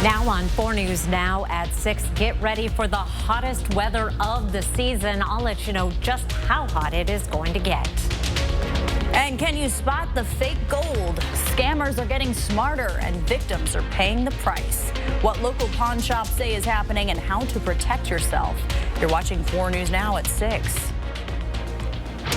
Now on 4 News Now at 6, get ready for the hottest weather of the season. I'll let you know just how hot it is going to get. And can you spot the fake gold? Scammers are getting smarter and victims are paying the price. What local pawn shops say is happening and how to protect yourself. You're watching 4 News Now at 6.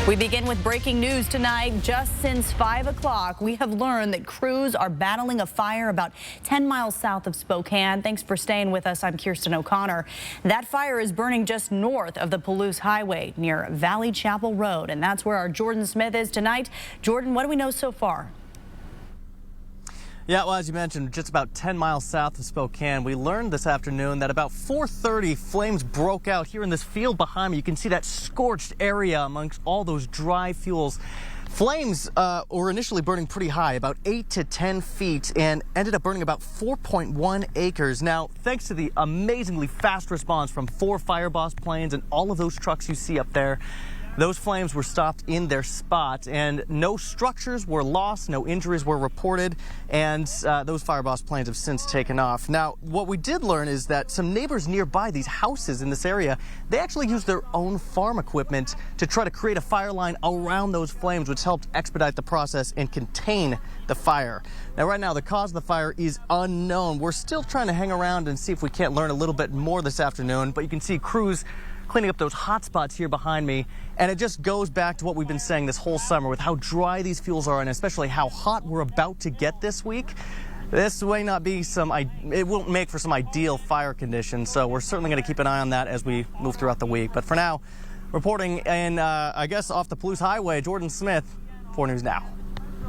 We begin with breaking news tonight. Just since 5 o'clock, we have learned that crews are battling a fire about 10 miles south of Spokane. Thanks for staying with us. I'm Kirsten O'Connor. That fire is burning just north of the Palouse Highway near Valley Chapel Road, and that's where our Jordan Smith is tonight. Jordan, what do we know so far? Yeah, well, as you mentioned, just about 10 miles south of Spokane, we learned this afternoon that about 4:30 flames broke out here in this field behind me. You can see that scorched area amongst all those dry fuels. Flames were initially burning pretty high, about 8 to 10 feet, and ended up burning about 4.1 acres. Now, thanks to the amazingly fast response from 4 fire boss planes and all of those trucks you see up there, those flames were stopped in their spot, and no structures were lost, no injuries were reported, and those fire boss planes have since taken off. Now, what we did learn is that some neighbors nearby these houses in this area, they actually used their own farm equipment to try to create a fire line around those flames, which helped expedite the process and contain the fire. Now, right now, the cause of the fire is unknown. We're still trying to hang around and see if we can't learn a little bit more this afternoon, but you can see crews cleaning up those hot spots here behind me, and it just goes back to what we've been saying this whole summer with how dry these fuels are and especially how hot we're about to get this week. This may not be it won't make for some ideal fire conditions, so we're certainly going to keep an eye on that as we move throughout the week. But for now, reporting in, I guess, off the Palouse Highway, Jordan Smith, 4 News Now.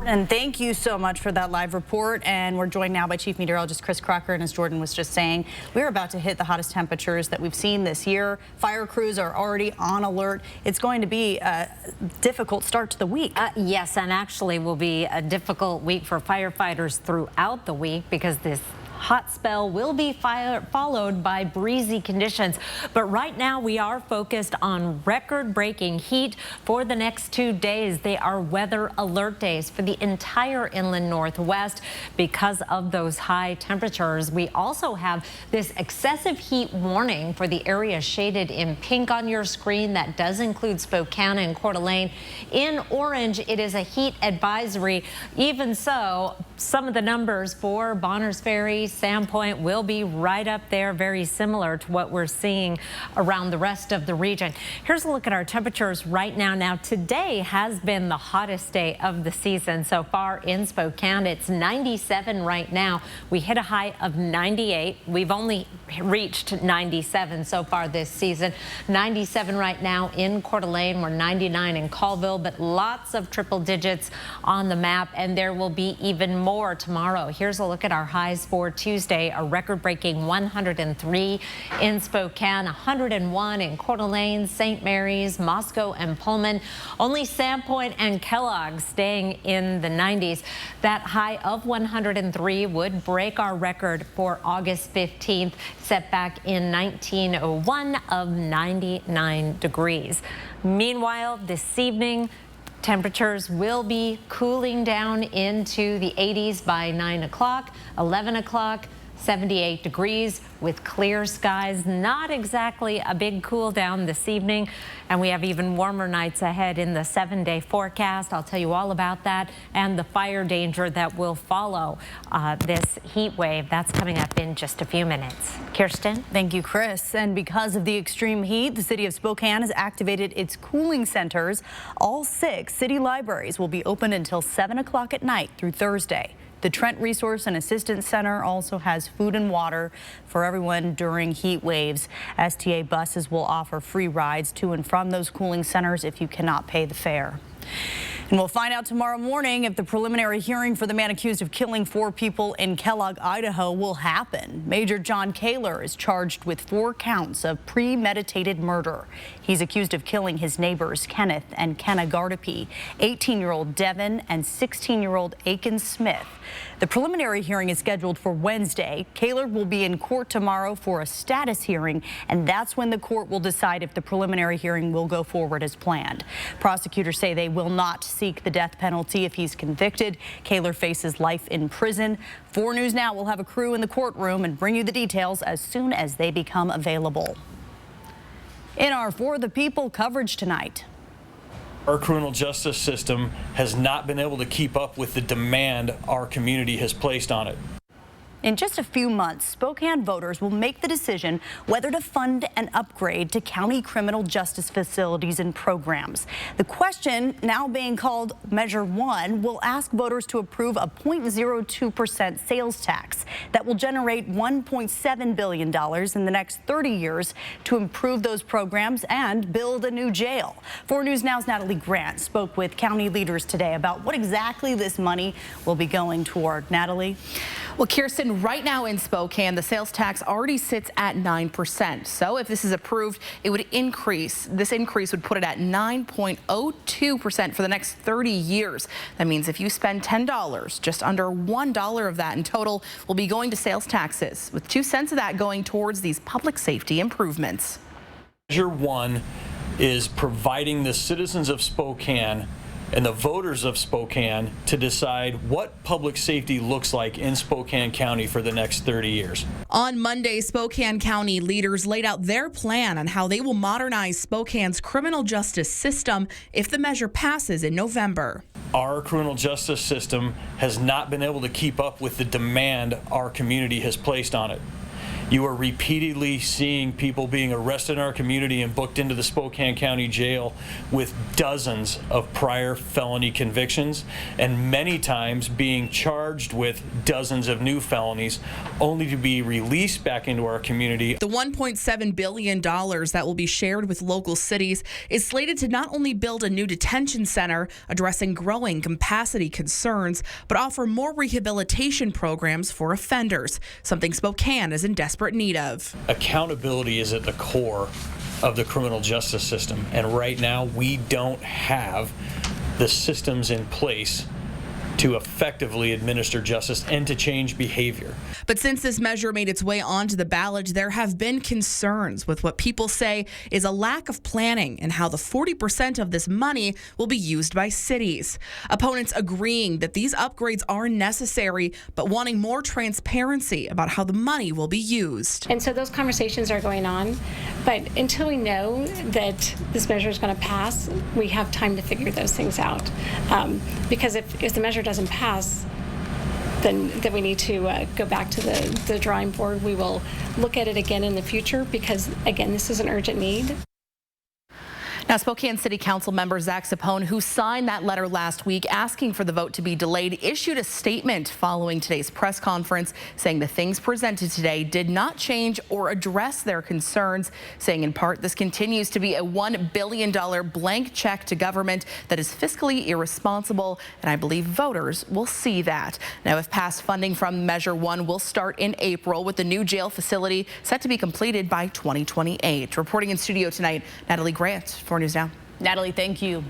And thank you so much for that live report. And we're joined now by Chief Meteorologist Chris Crocker. And as Jordan was just saying, we're about to hit the hottest temperatures that we've seen this year. Fire crews are already on alert. It's going to be a difficult start to the week. Yes, and actually will be a difficult week for firefighters throughout the week because this hot spell will be followed by breezy conditions. But right now we are focused on record-breaking heat for the next 2 days. They are weather alert days for the entire inland Northwest because of those high temperatures. We also have this excessive heat warning for the area shaded in pink on your screen. That does include Spokane and Coeur d'Alene. In orange, it is a heat advisory. Even so, some of the numbers for Bonners Ferry, Sandpoint will be right up there, very similar to what we're seeing around the rest of the region. Here's a look at our temperatures right now. Now, today has been the hottest day of the season so far in Spokane. It's 97 right now. We hit a high of 98. We've only reached 97 so far this season. 97 right now in Coeur d'Alene. We're 99 in Colville, but lots of triple digits on the map, and there will be even more tomorrow. Here's a look at our highs for Tuesday, a record-breaking 103 in Spokane, 101 in Coeur d'Alene, St. Mary's, Moscow, and Pullman. Only Sandpoint and Kellogg staying in the 90s. That high of 103 would break our record for August 15th, set back in 1901 of 99 degrees. Meanwhile, this evening, temperatures will be cooling down into the 80s by 9 o'clock, 11 o'clock, 78 degrees with clear skies. Not exactly a big cool down this evening, and we have even warmer nights ahead in the 7-day forecast. I'll tell you all about that and the fire danger that will follow this heat wave. That's coming up in just a few minutes. Kirsten? Thank you, Chris. And because of the extreme heat, the city of Spokane has activated its cooling centers. All 6 city libraries will be open until 7 o'clock at night through Thursday. The Trent Resource and Assistance Center also has food and water for everyone during heat waves. STA buses will offer free rides to and from those cooling centers if you cannot pay the fare. And we'll find out tomorrow morning if the preliminary hearing for the man accused of killing 4 people in Kellogg, Idaho will happen. Major John Kaler is charged with 4 counts of premeditated murder. He's accused of killing his neighbors Kenneth and Kenna Gardapi, 18-year-old Devin and 16-year-old Aiken Smith. The preliminary hearing is scheduled for Wednesday. Kaler will be in court tomorrow for a status hearing, and that's when the court will decide if the preliminary hearing will go forward as planned. Prosecutors say they will not seek the death penalty if he's convicted. Kaler faces life in prison. 4 News Now will have a crew in the courtroom and bring you the details as soon as they become available. In our For the People coverage tonight. Our criminal justice system has not been able to keep up with the demand our community has placed on it. In just a few months, Spokane voters will make the decision whether to fund an upgrade to county criminal justice facilities and programs. The question, now being called Measure 1, will ask voters to approve a 0.02% sales tax that will generate $1.7 billion in the next 30 years to improve those programs and build a new jail. 4 News Now's Natalie Grant spoke with county leaders today about what exactly this money will be going toward. Natalie? Well, Kirsten, right now in Spokane, the sales tax already sits at 9%. So if this is approved, it would increase. This increase would put it at 9.02% for the next 30 years. That means if you spend $10, just under $1 of that in total will be going to sales taxes, with 2 cents of that going towards these public safety improvements. Measure 1 is providing the citizens of Spokane and the voters of Spokane to decide what public safety looks like in Spokane County for the next 30 years. On Monday, Spokane County leaders laid out their plan on how they will modernize Spokane's criminal justice system if the measure passes in November. Our criminal justice system has not been able to keep up with the demand our community has placed on it. You are repeatedly seeing people being arrested in our community and booked into the Spokane County Jail with dozens of prior felony convictions, and many times being charged with dozens of new felonies, only to be released back into our community. The $1.7 billion that will be shared with local cities is slated to not only build a new detention center addressing growing capacity concerns, but offer more rehabilitation programs for offenders, something Spokane is in desperate need of. Accountability is at the core of the criminal justice system, and right now we don't have the systems in place to effectively administer justice and to change behavior. But since this measure made its way onto the ballot, there have been concerns with what people say is a lack of planning and how the 40% of this money will be used by cities. Opponents agreeing that these upgrades are necessary, but wanting more transparency about how the money will be used. And so those conversations are going on, but until we know that this measure is going to pass, we have time to figure those things out. Because if the measure doesn't pass, then we need to go back to the drawing board. We will look at it again in the future because, again, this is an urgent need. Now, Spokane City Council member Zach Sapone, who signed that letter last week asking for the vote to be delayed, issued a statement following today's press conference saying the things presented today did not change or address their concerns, saying in part this continues to be a $1 billion blank check to government that is fiscally irresponsible, and I believe voters will see that. Now, if passed, funding from Measure 1 will start in April, with the new jail facility set to be completed by 2028. Reporting in studio tonight, Natalie Grant, 4 News Now. Natalie, thank you.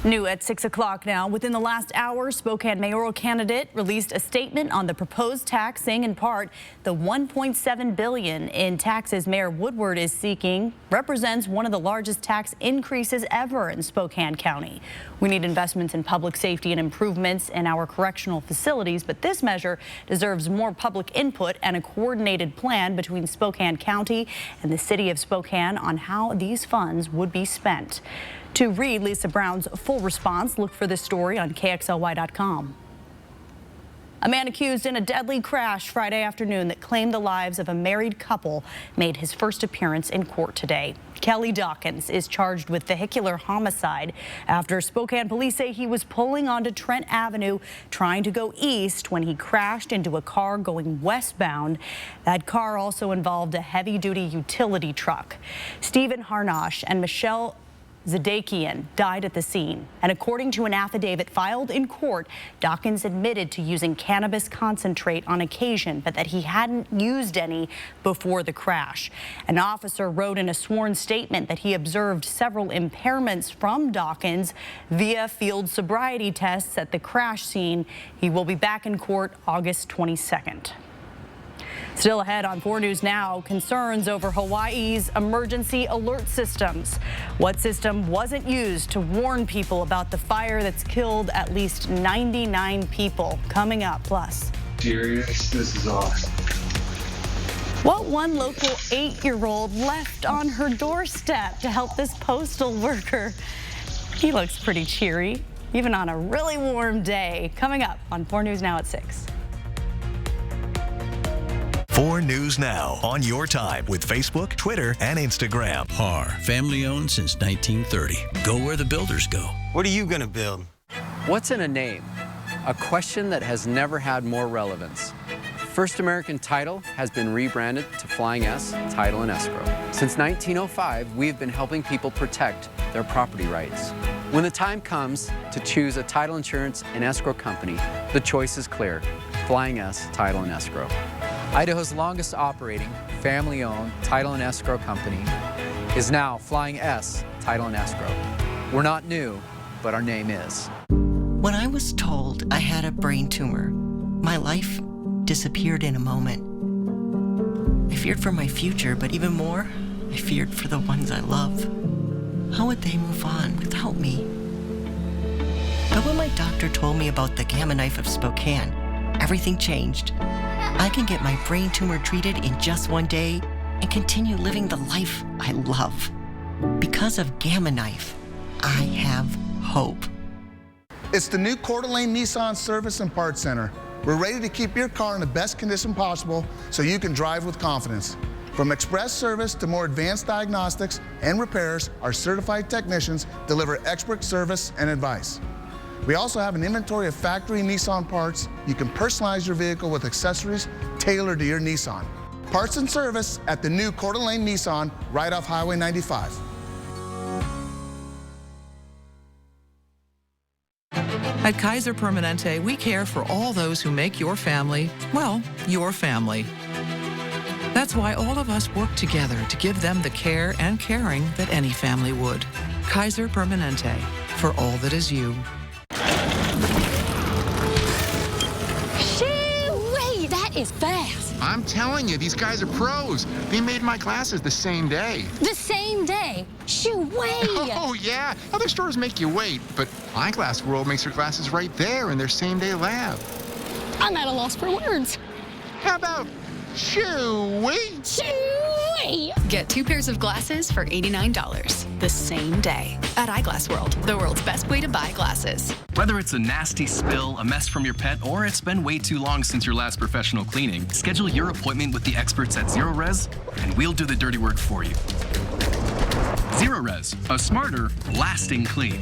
New at 6 o'clock now. Within the last hour, Spokane mayoral candidate released a statement on the proposed tax, saying in part the $1.7 billion in taxes Mayor Woodward is seeking represents one of the largest tax increases ever in Spokane County. We need investments in public safety and improvements in our correctional facilities, but this measure deserves more public input and a coordinated plan between Spokane County and the city of Spokane on how these funds would be spent. To read Lisa Brown's full response, look for this story on KXLY.com. A man accused in a deadly crash Friday afternoon that claimed the lives of a married couple made his first appearance in court today. Kelly Dawkins is charged with vehicular homicide after Spokane police say he was pulling onto Trent Avenue trying to go east when he crashed into a car going westbound. That car also involved a heavy-duty utility truck. Stephen Harnosh and Michelle Zadakian died at the scene, and according to an affidavit filed in court, Dawkins admitted to using cannabis concentrate on occasion, but that he hadn't used any before the crash. An officer wrote in a sworn statement that he observed several impairments from Dawkins via field sobriety tests at the crash scene. He will be back in court August 22nd. Still ahead on 4 News Now, concerns over Hawaii's emergency alert systems. What system wasn't used to warn people about the fire that's killed at least 99 people? Coming up, plus. Serious? This is awesome. What one local 8-year-old left on her doorstep to help this postal worker? He looks pretty cheery, even on a really warm day. Coming up on 4 News Now at 6. 4 News Now on your time with Facebook, Twitter, and Instagram. PAR, family owned since 1930. Go where the builders go. What are you going to build? What's in a name? A question that has never had more relevance. First American Title has been rebranded to Flying S Title and Escrow. Since 1905, we've been helping people protect their property rights. When the time comes to choose a title insurance and escrow company, the choice is clear: Flying S Title and Escrow. Idaho's longest operating, family-owned title and escrow company is now Flying S Title and Escrow. We're not new, but our name is. When I was told I had a brain tumor, my life disappeared in a moment. I feared for my future, but even more, I feared for the ones I love. How would they move on without me? But when my doctor told me about the Gamma Knife of Spokane, everything changed. I can get my brain tumor treated in just 1 day and continue living the life I love. Because of Gamma Knife, I have hope. It's the new Coeur d'Alene Nissan Service and Parts Center. We're ready to keep your car in the best condition possible so you can drive with confidence. From express service to more advanced diagnostics and repairs, our certified technicians deliver expert service and advice. We also have an inventory of factory Nissan parts. You can personalize your vehicle with accessories tailored to your Nissan. Parts and service at the new Coeur d'Alene Nissan right off Highway 95. At Kaiser Permanente, we care for all those who make your family, well, your family. That's why all of us work together to give them the care and caring that any family would. Kaiser Permanente, for all that is you. That is fast. I'm telling you, these guys are pros. They made my glasses the same day. The same day? Shoo, wait. Oh, yeah. Other stores make you wait, but Eyeglass World makes their glasses right there in their same-day lab. I'm at a loss for words. How about shoo-wee? Shoo-wee. Get 2 pairs of glasses for $89 the same day at Eyeglass World, the world's best way to buy glasses. Whether it's a nasty spill, a mess from your pet, or it's been way too long since your last professional cleaning, schedule your appointment with the experts at Zero Res, and we'll do the dirty work for you. Zero Res, a smarter, lasting clean.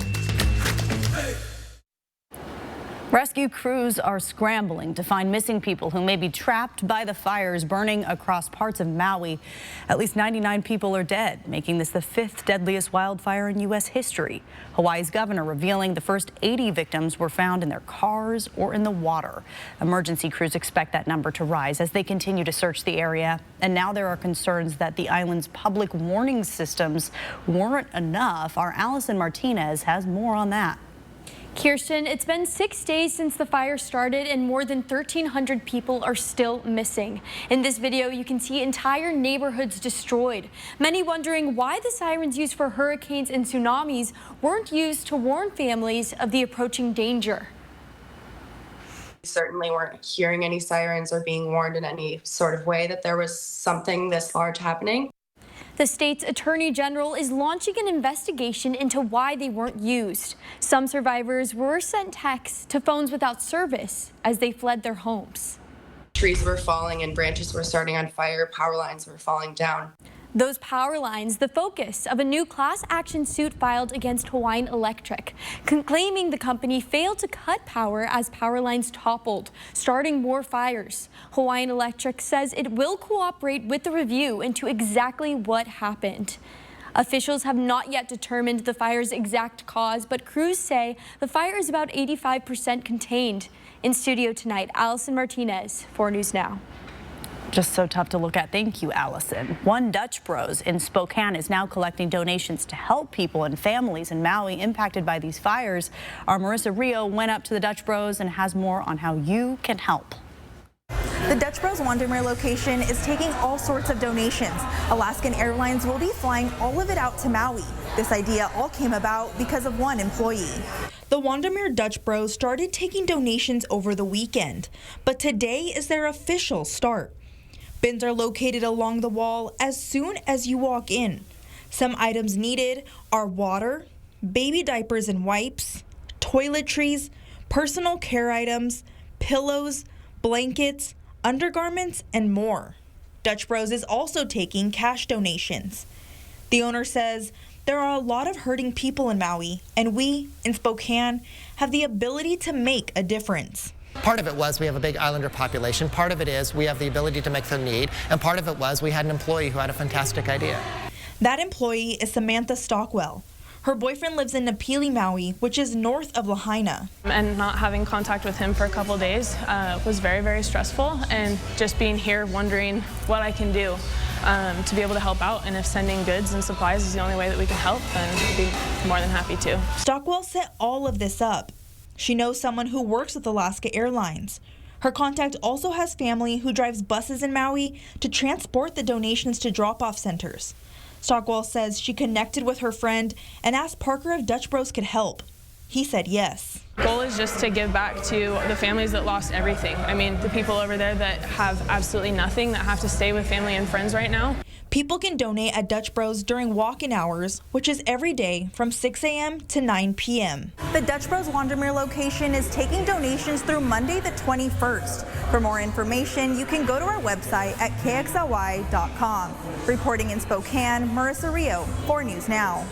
Rescue crews are scrambling to find missing people who may be trapped by the fires burning across parts of Maui. At least 99 people are dead, making this the 5th deadliest wildfire in U.S. history. Hawaii's governor revealing the first 80 victims were found in their cars or in the water. Emergency crews expect that number to rise as they continue to search the area. And now there are concerns that the island's public warning systems weren't enough. Our Allison Martinez has more on that. Kirsten, it's been 6 days since the fire started and more than 1,300 people are still missing. In this video, you can see entire neighborhoods destroyed. Many wondering why the sirens used for hurricanes and tsunamis weren't used to warn families of the approaching danger. We certainly weren't hearing any sirens or being warned in any sort of way that there was something this large happening. The state's attorney general is launching an investigation into why they weren't used. Some survivors were sent texts to phones without service as they fled their homes. Trees were falling and branches were starting on fire. Power lines were falling down. Those power lines, the focus of a new class action suit filed against Hawaiian Electric, claiming the company failed to cut power as power lines toppled, starting more fires. Hawaiian Electric says it will cooperate with the review into exactly what happened. Officials have not yet determined the fire's exact cause, but crews say the fire is about 85% contained. In studio tonight, Allison Martinez, 4 News Now. Just so tough to look at. Thank you, Allison. One Dutch Bros in Spokane is now collecting donations to help people and families in Maui impacted by these fires. Our Marissa Rio went up to the Dutch Bros and has more on how you can help. The Dutch Bros Wandermere location is taking all sorts of donations. Alaskan Airlines will be flying all of it out to Maui. This idea all came about because of one employee. The Wandermere Dutch Bros started taking donations over the weekend, but today is their official start. Bins are located along the wall as soon as you walk in. Some items needed are water, baby diapers and wipes, toiletries, personal care items, pillows, blankets, undergarments, and more. Dutch Bros is also taking cash donations. The owner says there are a lot of hurting people in Maui, and we, in Spokane, have the ability to make a difference. Part of it was we have a big islander population. Part of it is we have the ability to make the need. And part of it was we had an employee who had a fantastic idea. That employee is Samantha Stockwell. Her boyfriend lives in Napili, Maui, which is north of Lahaina. And not having contact with him for a couple of days was very, very stressful. And just being here wondering what I can do to be able to help out. And if sending goods and supplies is the only way that we can help, then I'd be more than happy to. Stockwell set all of this up. She knows someone who works with Alaska Airlines. Her contact also has family who drives buses in Maui to transport the donations to drop-off centers. Stockwell says she connected with her friend and asked Parker if Dutch Bros could help. He said yes. The goal is just to give back to the families that lost everything. I mean, the people over there that have absolutely nothing, that have to stay with family and friends right now. People can donate at Dutch Bros during walk-in hours, which is every day from 6 a.m. to 9 p.m. The Dutch Bros Wandermere location is taking donations through Monday the 21st. For more information, you can go to our website at kxly.com. Reporting in Spokane, Marissa Rio, 4 News Now.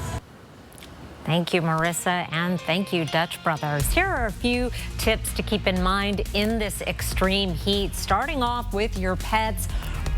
Thank you, Marissa, and thank you, Dutch Brothers. Here are a few tips to keep in mind in this extreme heat. Starting off with your pets,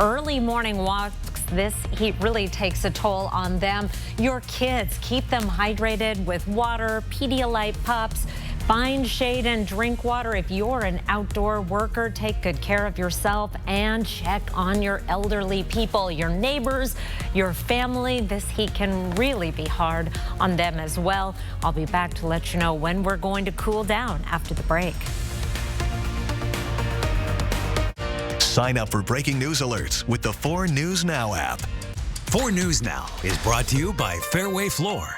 early morning walks. This heat really takes a toll on them. Your kids, keep them hydrated with water, Pedialyte pups. Find shade and drink water. If you're an outdoor worker, take good care of yourself and check on your elderly people, your neighbors, your family. This heat can really be hard on them as well. I'll be back to let you know when we're going to cool down after the break. Sign up for breaking news alerts with the 4 News Now app. 4 News Now is brought to you by Fairway Floor.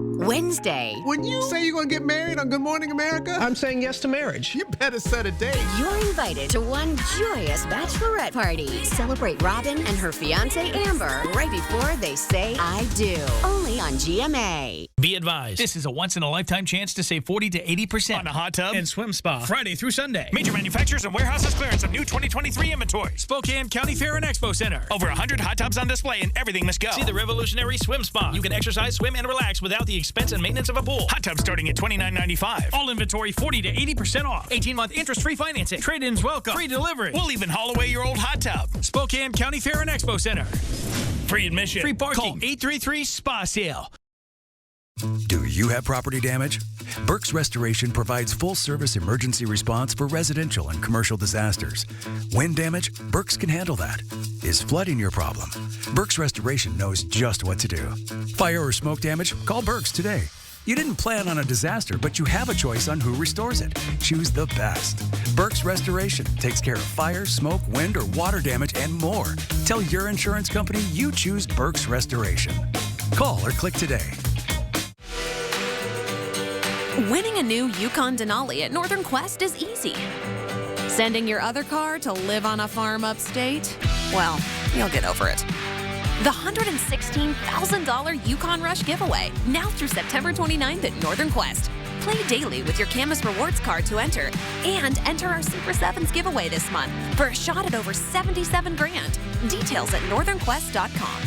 Wednesday. When you say you're going to get married on Good Morning America, I'm saying yes to marriage. You better set a date. You're invited to one joyous bachelorette party. Celebrate Robin and her fiancé Amber right before they say I do. Only on GMA. Be advised, this is a once-in-a-lifetime chance to save 40 to 80% on a hot tub and swim spa Friday through Sunday. Major manufacturers and warehouses clearance of new 2023 inventory. Spokane County Fair and Expo Center. Over 100 hot tubs on display and everything must go. See the revolutionary swim spa. You can exercise, swim, and relax without the expense and maintenance of a pool. Hot tub starting at $29.95. All inventory 40 to 80% off. 18-month interest-free financing. Trade-ins welcome. Free delivery. We'll even haul away your old hot tub. Spokane County Fair and Expo Center. Free admission. Free parking. Call 833-SPA-SALE. Do you have property damage? Burke's Restoration provides full-service emergency response for residential and commercial disasters. Wind damage? Burke's can handle that. Is flooding your problem? Burke's Restoration knows just what to do. Fire or smoke damage? Call Burke's today. You didn't plan on a disaster, but you have a choice on who restores it. Choose the best. Burke's Restoration takes care of fire, smoke, wind, or water damage and more. Tell your insurance company you choose Burke's Restoration. Call or click today. Winning a new Yukon Denali at Northern Quest is easy. Sending your other car to live on a farm upstate? Well, you'll get over it. The $116,000 Yukon Rush giveaway, now through September 29th at Northern Quest. Play daily with your Camus Rewards card to enter, and enter our Super Sevens giveaway this month for a shot at over $77 grand. Details at northernquest.com.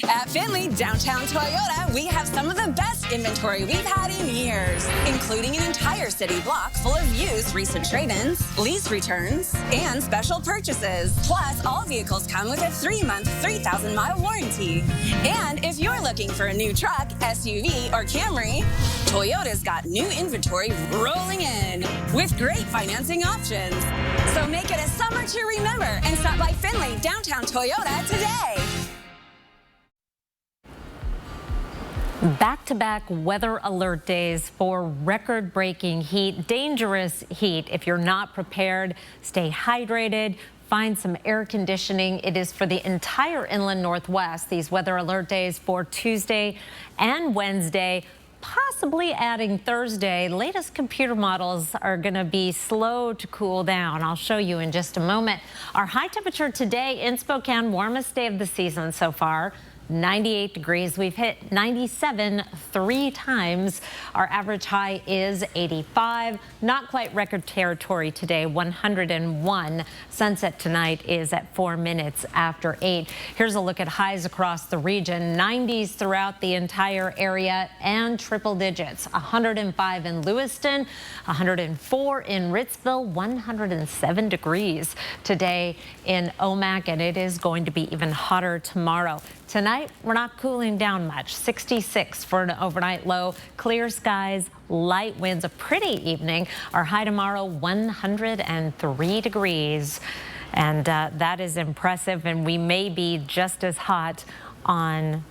At Findlay Downtown Toyota, we have some of the best inventory we've had in years, including an entire city block full of used recent trade-ins, lease returns, and special purchases. Plus, all vehicles come with a 3-month, 3,000-mile warranty. And if you're looking for a new truck, SUV, or Camry, Toyota's got new inventory rolling in with great financing options. So make it a summer to remember and stop by Findlay Downtown Toyota today. Back-to-back weather alert days for record-breaking heat, dangerous heat. If you're not prepared, stay hydrated. Find some air conditioning. It is for the entire inland Northwest. These weather alert days for Tuesday and Wednesday, possibly adding Thursday. Latest computer models are going to be slow to cool down. I'll show you in just a moment. Our high temperature today in Spokane, warmest day of the season so far. 98 degrees. We've hit 97 3 times. Our average high is 85. Not quite record territory today, 101. Sunset tonight is at 4 minutes after 8. Here's a look at highs across the region. 90s throughout the entire area and triple digits. 105 in Lewiston, 104 in Ritzville, 107 degrees today in Omak, and it is going to be even hotter tomorrow. Tonight, we're not cooling down much. 66 for an overnight low. Clear skies, light winds, a pretty evening. Our high tomorrow, 103 degrees. And that is impressive. And we may be just as hot on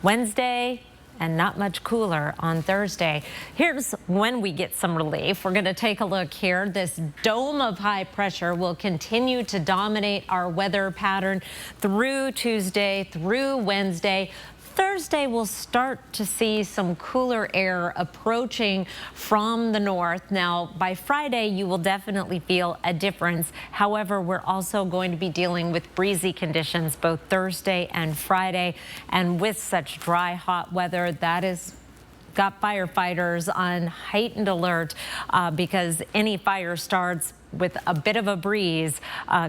Wednesday and not much cooler on Thursday. Here's when we get some relief. We're going to take a look here. This dome of high pressure will continue to dominate our weather pattern through Tuesday, through Wednesday. Thursday, we'll start to see some cooler air approaching from the north. Now, by Friday, you will definitely feel a difference. However, we're also going to be dealing with breezy conditions both Thursday and Friday. And with such dry, hot weather, that is got firefighters on heightened alert because any fire starts with a bit of a breeze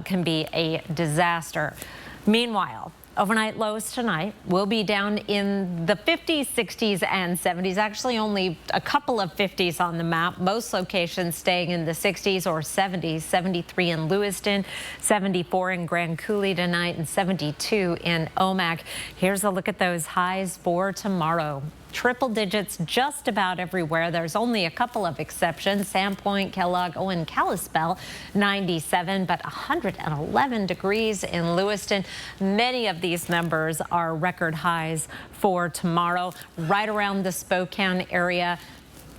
can be a disaster. Meanwhile, overnight lows tonight will be down in the 50s, 60s, and 70s. Actually, only a couple of 50s on the map. Most locations staying in the 60s or 70s. 73 in Lewiston, 74 in Grand Coulee tonight, and 72 in Omak. Here's a look at those highs for tomorrow. Triple digits just about everywhere. There's only a couple of exceptions. Sandpoint, Kellogg, and Kalispell, 97, but 111 degrees in Lewiston. Many of these numbers are record highs for tomorrow. Right around the Spokane area.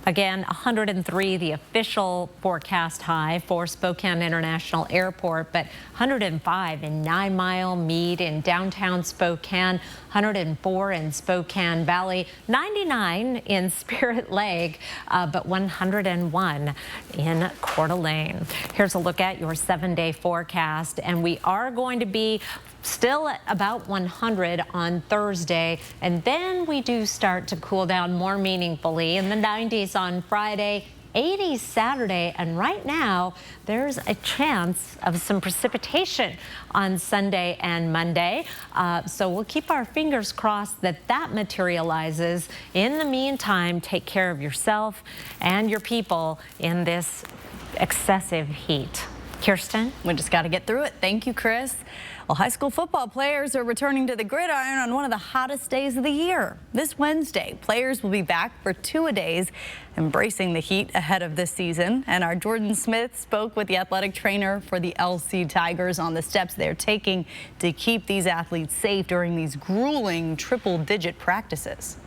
Again, 103, the official forecast high for Spokane International Airport, but 105 in 9 Mile, Meade, in downtown Spokane, 104 in Spokane Valley, 99 in Spirit Lake, but 101 in Coeur d'Alene. Here's a look at your 7-day forecast, and we are going to be still at about 100 on Thursday, and then we do start to cool down more meaningfully in the 90s on Friday, 80s Saturday, and right now there's a chance of some precipitation on Sunday and Monday. So we'll keep our fingers crossed that that materializes. In the meantime, take care of yourself and your people in this excessive heat. Kirsten? We just got to get through it. Thank you, Chris. Well, high school football players are returning to the gridiron on one of the hottest days of the year. This Wednesday, players will be back for 2-a-days, embracing the heat ahead of this season. And our Jordan Smith spoke with the athletic trainer for the LC Tigers on the steps they're taking to keep these athletes safe during these grueling triple-digit practices.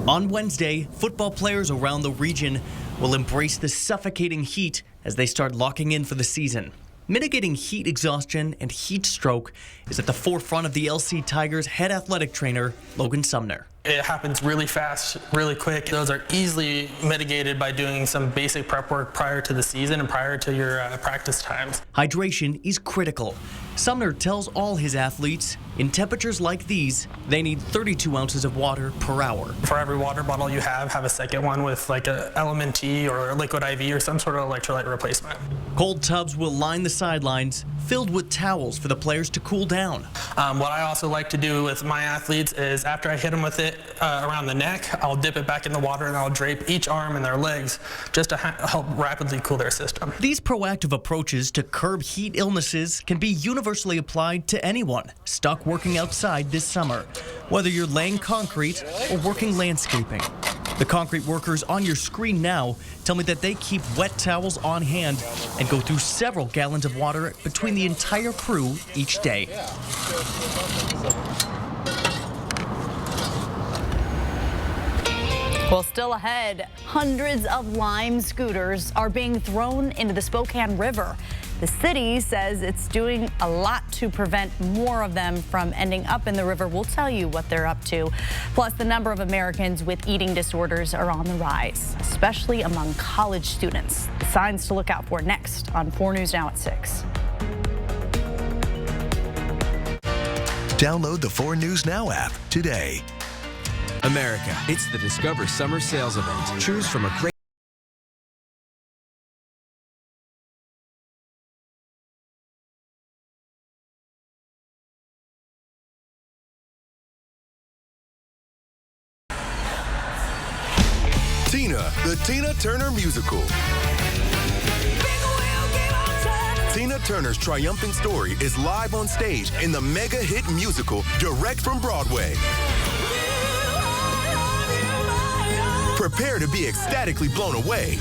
On Wednesday, football players around the region will embrace the suffocating heat as they start locking in for the season. Mitigating heat exhaustion and heat stroke is at the forefront of the LC Tigers head athletic trainer, Logan Sumner. It happens really fast, really quick. Those are easily mitigated by doing some basic prep work prior to the season and prior to your practice times. Hydration is critical. Sumner tells all his athletes, in temperatures like these, they need 32 ounces of water per hour. For every water bottle you have a second one with like a LMNT or a liquid IV or some sort of electrolyte replacement. Cold tubs will line the sidelines, filled with towels for the players to cool down. What I also like to do with my athletes is after I hit them with it around the neck, I'll dip it back in the water and I'll drape each arm and their legs just to help rapidly cool their system. These proactive approaches to curb heat illnesses can be universally applied to anyone stuck working outside this summer, whether you're laying concrete or working landscaping. The concrete workers on your screen now tell me that they keep wet towels on hand and go through several gallons of water between the entire crew each day. Well, still ahead, hundreds of Lime scooters are being thrown into the Spokane River. The city says it's doing a lot to prevent more of them from ending up in the river. We'll tell you what they're up to. Plus, the number of Americans with eating disorders are on the rise, especially among college students. The signs to look out for next on 4 News Now at 6. Download the 4 News Now app today. America, it's the Discover Summer Sales Event. Choose from a great Tina, the Tina Turner Musical. Tina Turner's triumphant story is live on stage in the mega hit musical direct from Broadway. Prepare to be ecstatically blown away.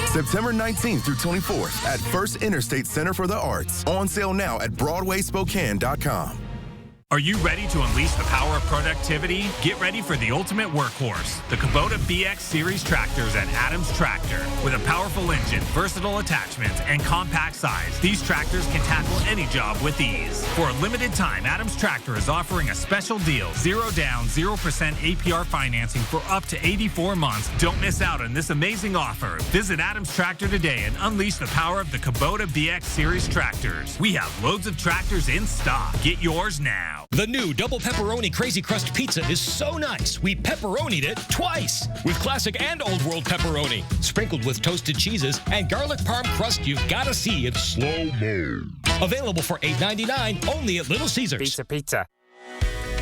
September 19th through 24th at First Interstate Center for the Arts. On sale now at BroadwaySpokane.com. Are you ready to unleash the power of productivity? Get ready for the ultimate workhorse, the Kubota BX Series tractors at Adams Tractor. With a powerful engine, versatile attachments, and compact size, these tractors can tackle any job with ease. For a limited time, Adams Tractor is offering a special deal, 0 down, 0% APR financing for up to 84 months. Don't miss out on this amazing offer. Visit Adams Tractor today and unleash the power of the Kubota BX Series tractors. We have loads of tractors in stock. Get yours now. The new double pepperoni Crazy Crust pizza is so nice, we pepperonied it twice. With classic and old world pepperoni, sprinkled with toasted cheeses and garlic parm crust you've got to see in slow-mo. Available for $8.99 only at Little Caesars. Pizza.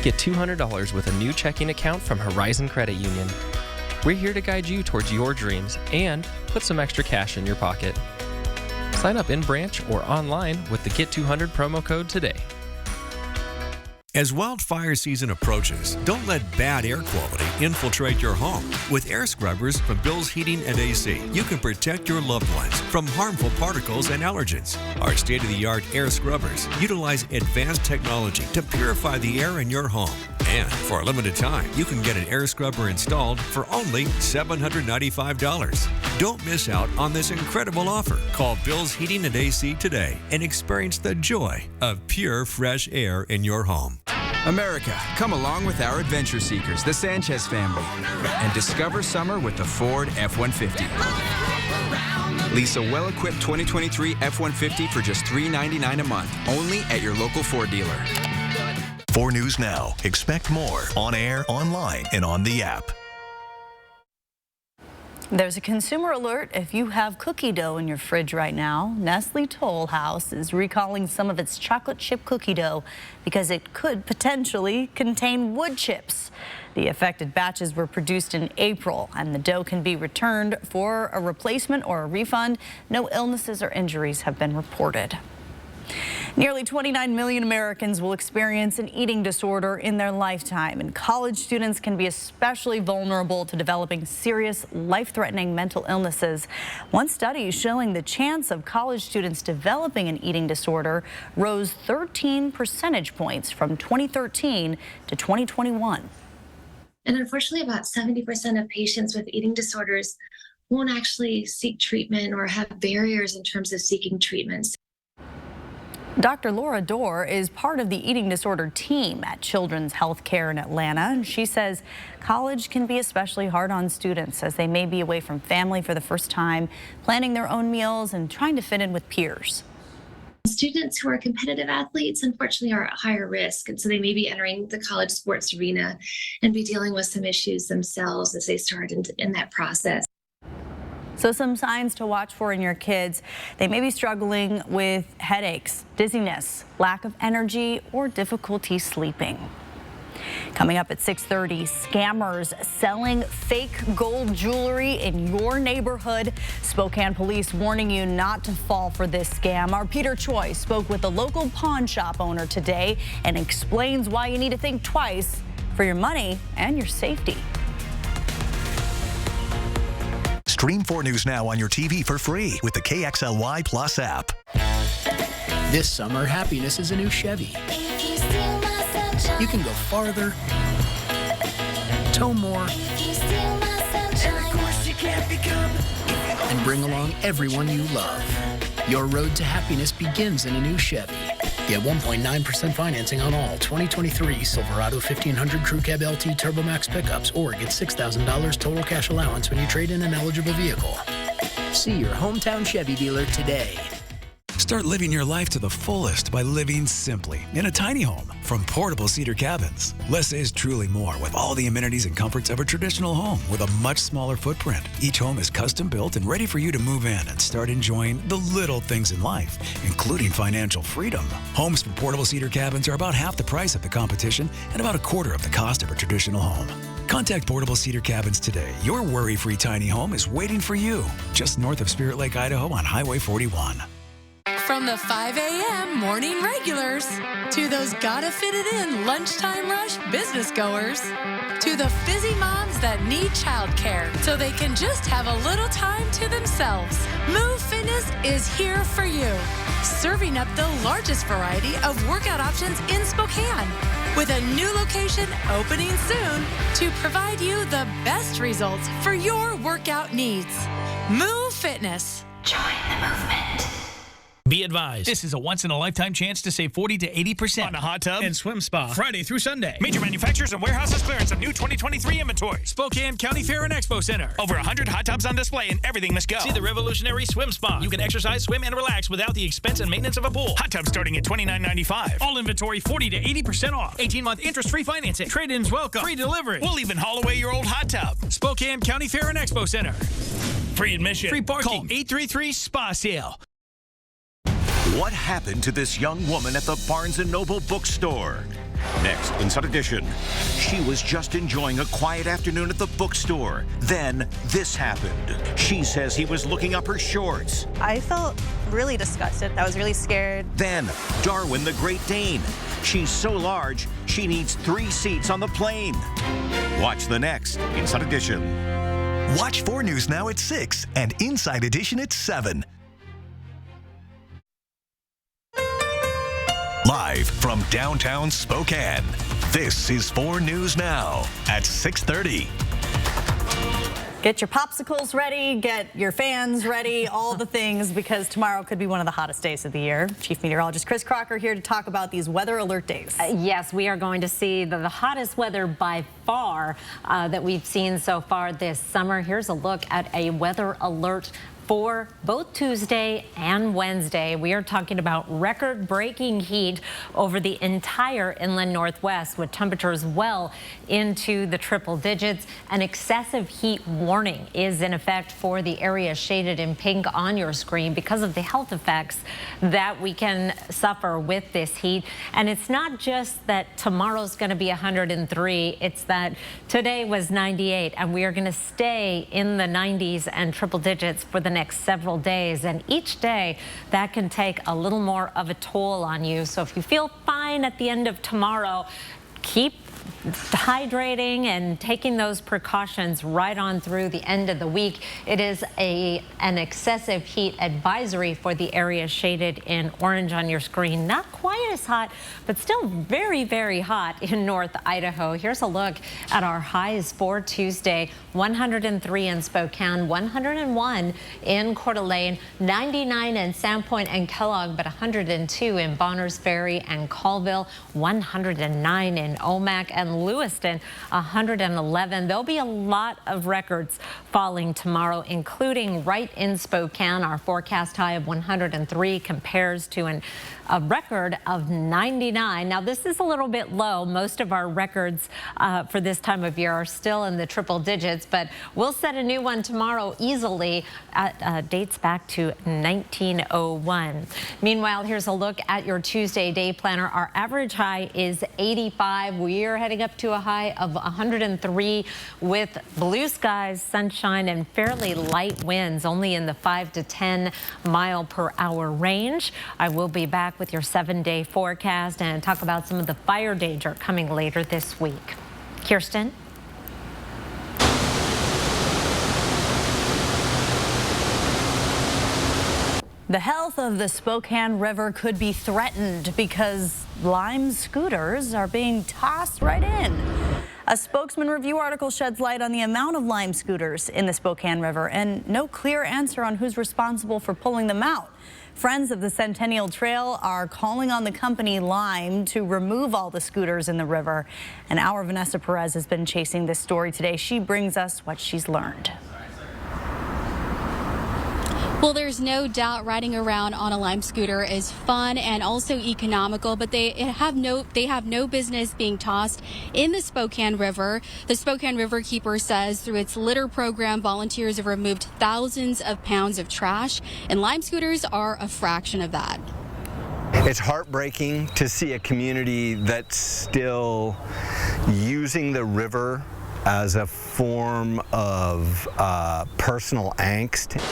Get $200 with a new checking account from Horizon Credit Union. We're here to guide you towards your dreams and put some extra cash in your pocket. Sign up in branch or online with the Get 200 promo code today. As wildfire season approaches, don't let bad air quality infiltrate your home. With air scrubbers from Bill's Heating and AC, you can protect your loved ones from harmful particles and allergens. Our state-of-the-art air scrubbers utilize advanced technology to purify the air in your home. And for a limited time, you can get an air scrubber installed for only $795. Don't miss out on this incredible offer. Call Bill's Heating and AC today and experience the joy of pure, fresh air in your home. America, come along with our adventure seekers, the Sanchez family, and discover summer with the Ford F-150. Lease a well-equipped 2023 F-150 for just $399 a month, only at your local Ford dealer. 4 News Now. Expect more on air, online, and on the app. There's a consumer alert if you have cookie dough in your fridge right now. Nestle Toll House is recalling some of its chocolate chip cookie dough because it could potentially contain wood chips. The affected batches were produced in April, and the dough can be returned for a replacement or a refund. No illnesses or injuries have been reported. Nearly 29 million Americans will experience an eating disorder in their lifetime, and college students can be especially vulnerable to developing serious, life-threatening mental illnesses. One study showing the chance of college students developing an eating disorder rose 13 percentage points from 2013 to 2021. And unfortunately, about 70% of patients with eating disorders won't actually seek treatment or have barriers in terms of seeking treatments. Dr. Laura Dorr is part of the eating disorder team at Children's Healthcare in Atlanta, and she says college can be especially hard on students as they may be away from family for the first time, planning their own meals and trying to fit in with peers. Students who are competitive athletes, unfortunately, are at higher risk, and so they may be entering the college sports arena and be dealing with some issues themselves as they start in that process. So some signs to watch for in your kids. They may be struggling with headaches, dizziness, lack of energy, or difficulty sleeping. Coming up at 6:30, scammers selling fake gold jewelry in your neighborhood. Spokane police warning you not to fall for this scam. Our Peter Choi spoke with a local pawn shop owner today and explains why you need to think twice for your money and your safety. Stream 4 News Now on your TV for free with the KXLY Plus app. This summer, happiness is a new Chevy. If you steal my you can go farther, tow more, and bring along everyone you love. Your road to happiness begins in a new Chevy. Get 1.9% financing on all 2023 Silverado 1500 Crew Cab LT Turbo Max pickups, or get $6,000 total cash allowance when you trade in an eligible vehicle. See your hometown Chevy dealer today. Start living your life to the fullest by living simply in a tiny home from Portable Cedar Cabins. Less is truly more with all the amenities and comforts of a traditional home with a much smaller footprint. Each home is custom built and ready for you to move in and start enjoying the little things in life, including financial freedom. Homes from Portable Cedar Cabins are about half the price of the competition and about a quarter of the cost of a traditional home. Contact Portable Cedar Cabins today. Your worry-free tiny home is waiting for you just north of Spirit Lake, Idaho on Highway 41. From the 5 a.m. morning regulars to those gotta fit it in lunchtime rush business goers to the busy moms that need childcare so they can just have a little time to themselves. Move Fitness is here for you, serving up the largest variety of workout options in Spokane with a new location opening soon to provide you the best results for your workout needs. Move Fitness. Join the movement. Be advised, this is a once-in-a-lifetime chance to save 40 to 80% on a hot tub and swim spa. Friday through Sunday. Major manufacturers and warehouses clearance of new 2023 inventory. Spokane County Fair and Expo Center. Over 100 hot tubs on display and everything must go. See the revolutionary swim spa. You can exercise, swim, and relax without the expense and maintenance of a pool. Hot tubs starting at $29.95. All inventory 40 to 80% off. 18-month interest-free financing. Trade-ins welcome. Free delivery. We'll even haul away your old hot tub. Spokane County Fair and Expo Center. Free admission. Free parking. Call 833-SPA-SALE. What happened to this young woman at the Barnes & Noble bookstore? Next, Inside Edition. She was just enjoying a quiet afternoon at the bookstore. Then, this happened. She says he was looking up her shorts. I felt really disgusted. I was really scared. Then, Darwin the Great Dane. She's so large, she needs 3 seats on the plane. Watch the next Inside Edition. Watch 4 News now at 6 and Inside Edition at 7. Live from downtown Spokane, this is 4 News Now at 6:30. Get your popsicles ready, get your fans ready, all the things, because tomorrow could be one of the hottest days of the year. Chief Meteorologist Chris Crocker here to talk about these weather alert days. Yes, we are going to see the hottest weather by far that we've seen so far this summer. Here's a look at a weather alert for both Tuesday and Wednesday. We are talking about record-breaking heat over the entire inland Northwest, with temperatures well into the triple digits. An excessive heat warning is in effect for the area shaded in pink on your screen because of the health effects that we can suffer with this heat. And it's not just that tomorrow's going to be 103, it's that today was 98, and we are going to stay in the 90s and triple digits for the next several days, and each day that can take a little more of a toll on you. So if you feel fine at the end of tomorrow, keep hydrating and taking those precautions right on through the end of the week. It is an excessive heat advisory for the area shaded in orange on your screen. Not quite as hot, but still very, very hot in North Idaho. Here's a look at our highs for Tuesday. 103 in Spokane, 101 in Coeur d'Alene, 99 in Sandpoint and Kellogg, but 102 in Bonners Ferry and Colville, 109 in Omak and Lewiston, 111. There'll be a lot of records falling tomorrow, including right in Spokane. Our forecast high of 103 compares to a record of 99. Now, this is a little bit low. Most of our records for this time of year are still in the triple digits, but we'll set a new one tomorrow easily. Dates back to 1901. Meanwhile, here's a look at your Tuesday day planner. Our average high is 85. We are heading up to a high of 103 with blue skies, sunshine, and fairly light winds, only in the 5 to 10 mile per hour range. I will be back with your 7-day forecast and talk about some of the fire danger coming later this week. Kirsten? The health of the Spokane River could be threatened because Lime scooters are being tossed right in. A Spokesman Review article sheds light on the amount of Lime scooters in the Spokane River and no clear answer on who's responsible for pulling them out. Friends of the Centennial Trail are calling on the company Lime to remove all the scooters in the river. And our Vanessa Perez has been chasing this story today. She brings us what she's learned. Well, there's no doubt riding around on a Lime scooter is fun and also economical, but they have no business being tossed in the Spokane River. The Spokane River Keeper says through its litter program, volunteers have removed thousands of pounds of trash, and Lime scooters are a fraction of that. It's heartbreaking to see a community that's still using the river as a form of personal angst.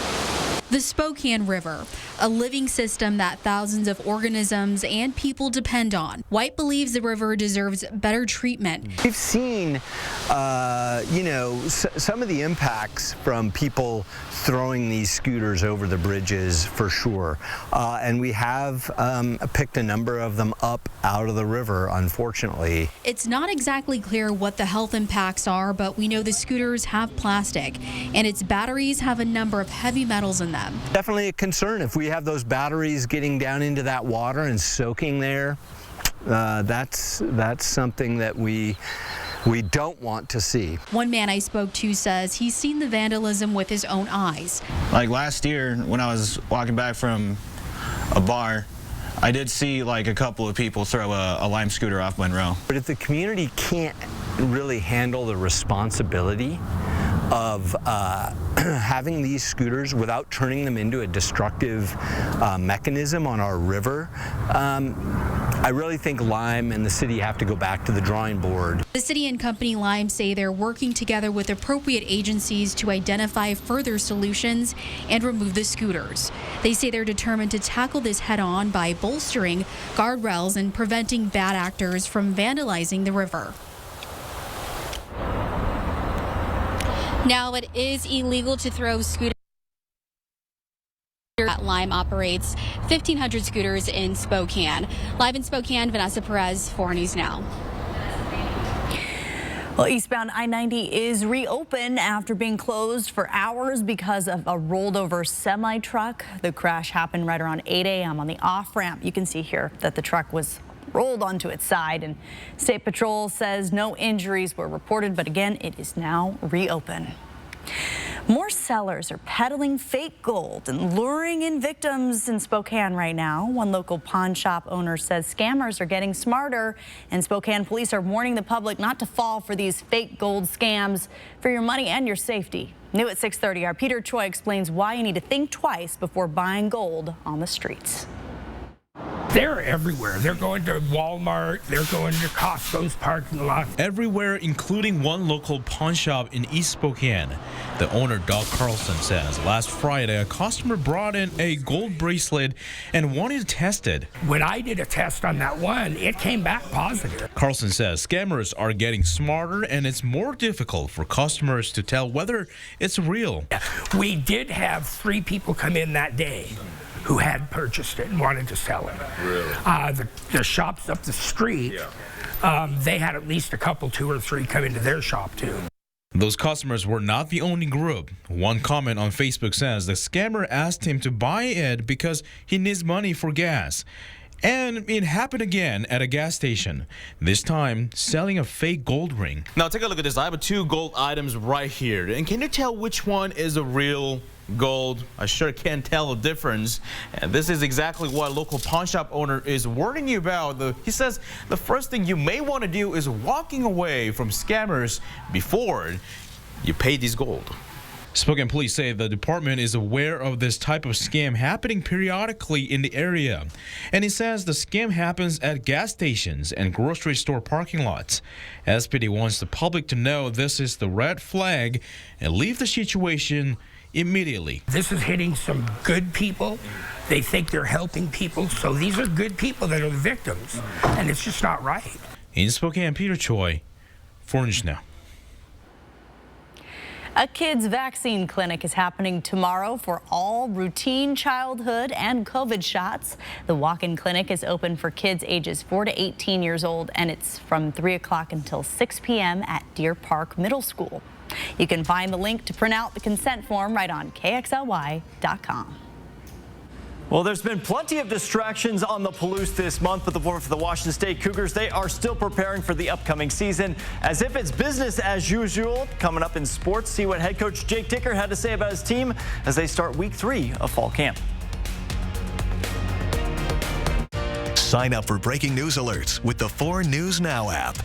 The Spokane River, a living system that thousands of organisms and people depend on. White believes the river deserves better treatment. We've seen, some of the impacts from people throwing these scooters over the bridges for sure. And we have picked a number of them up out of the river, unfortunately. It's not exactly clear what the health impacts are, but we know the scooters have plastic and its batteries have a number of heavy metals in them. Definitely a concern if we have those batteries getting down into that water and soaking there. That's something that we don't want to see. One man I spoke to says he's seen the vandalism with his own eyes. Like last year when I was walking back from a bar, I did see like a couple of people throw a Lime scooter off Monroe. But if the community can't really handle the responsibility of having these scooters without turning them into a destructive mechanism on our river, I really think Lime and the city have to go back to the drawing board. The city and company Lime say they're working together with appropriate agencies to identify further solutions and remove the scooters. They say they're determined to tackle this head-on by bolstering guardrails and preventing bad actors from vandalizing the river. Now, it is illegal to throw scooters. Lime operates 1,500 scooters in Spokane. Live in Spokane, Vanessa Perez, 4 News Now. Well, eastbound I-90 is reopened after being closed for hours because of a rolled over semi-truck. The crash happened right around 8 a.m. on the off-ramp. You can see here that the truck was rolled onto its side, and State Patrol says no injuries were reported, but again, it is now reopened. More sellers are peddling fake gold and luring in victims in Spokane right now. One local pawn shop owner says scammers are getting smarter, and Spokane police are warning the public not to fall for these fake gold scams for your money and your safety. New at 6:30, our Peter Choi explains why you need to think twice before buying gold on the streets. They're everywhere. They're going to Walmart. They're going to Costco's parking lot. Everywhere, including one local pawn shop in East Spokane. The owner, Doug Carlson, says last Friday a customer brought in a gold bracelet and wanted to test it. When I did a test on that one, it came back positive. Carlson says scammers are getting smarter and it's more difficult for customers to tell whether it's real. We did have 3 people come in that day who had purchased it and wanted to sell it. Really? The shops up the street, they had at least a couple, 2 or 3 come into their shop too. Those customers were not the only group. One comment on Facebook says the scammer asked him to buy it because he needs money for gas. And it happened again at a gas station, this time selling a fake gold ring. Now take a look at this. I have 2 gold items right here. And can you tell which one is a real gold? I sure can't tell the difference. And this is exactly what a local pawn shop owner is warning you about. He says the first thing you may want to do is walking away from scammers before you pay these gold. Spokane police say the department is aware of this type of scam happening periodically in the area. And he says the scam happens at gas stations and grocery store parking lots. SPD wants the public to know this is the red flag and leave the situation immediately. This is hitting some good people. They think they're helping people, so these are good people that are the victims, and it's just not right. In Spokane, Peter Choi, 4 News Now. A kids vaccine clinic is happening tomorrow for all routine childhood and COVID shots. The walk-in clinic is open for kids ages 4 to 18 years old, and it's from 3 o'clock until 6 p.m. at Deer Park Middle School. You can find the link to print out the consent form right on KXLY.com. Well, there's been plenty of distractions on the Palouse this month, but for the Washington State Cougars, they are still preparing for the upcoming season as if it's business as usual. Coming up in sports, see what head coach Jake Dicker had to say about his team as they start week 3 of fall camp. Sign up for breaking news alerts with the 4 News Now app.